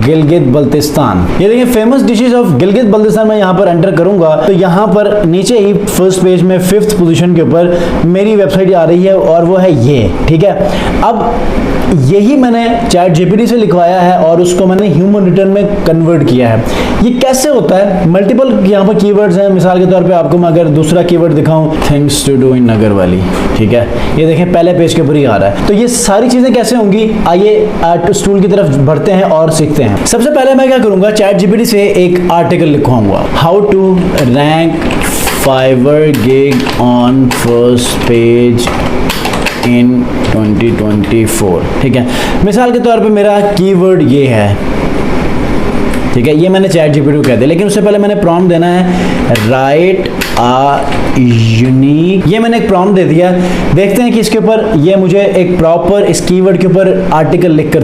गिलगित बल्तिस्तान। ये देखिए famous dishes of Gilgit Baltistan मैं यहाँ पर एंटर करूंगा तो यहाँ पर नीचे ही फर्स्ट पेज में 5th पोजीशन के ऊपर मेरी वेबसाइट आ रही है और वो है ये, ठीक है। अब यही मैंने चैट जीपीटी से लिखवाया है और उसको मैंने ह्यूमन रिटर्न में कन्वर्ट किया है। ये कैसे होता है, मल्टीपल यहाँ पर कीवर्ड्स हैं। मिसाल के तौर पे आपको मैं अगर दूसरा कीवर्ड दिखाऊं, थिंग्स टू डू इन नगर वाली, ठीक है, ये देखें पहले पेज के ऊपर ही आ रहा है। तो ये सारी चीजें कैसे होंगी, आइए स्टूल की तरफ बढ़ते हैं और सीखते हैं। सबसे पहले मैं क्या करूंगा, चैट जीपीटी से एक आर्टिकल लिखवाऊंगा, how to rank Fiverr gig on first page in 2024, ठीक है। मिसाल के तौर पे मेरा कीवर्ड ये है, ठीक है, ये मैंने चैट जीपीटी को कह दिया, लेकिन उससे पहले मैंने प्रॉम्प्ट देना है राइट आ यूनिक। ये मैंने एक प्रॉम्प्ट दे दिया, देखते हैं कि इसके ऊपर ये मुझे एक प्रॉपर इस कीवर्ड के ऊपर आर्टिकल लिख कर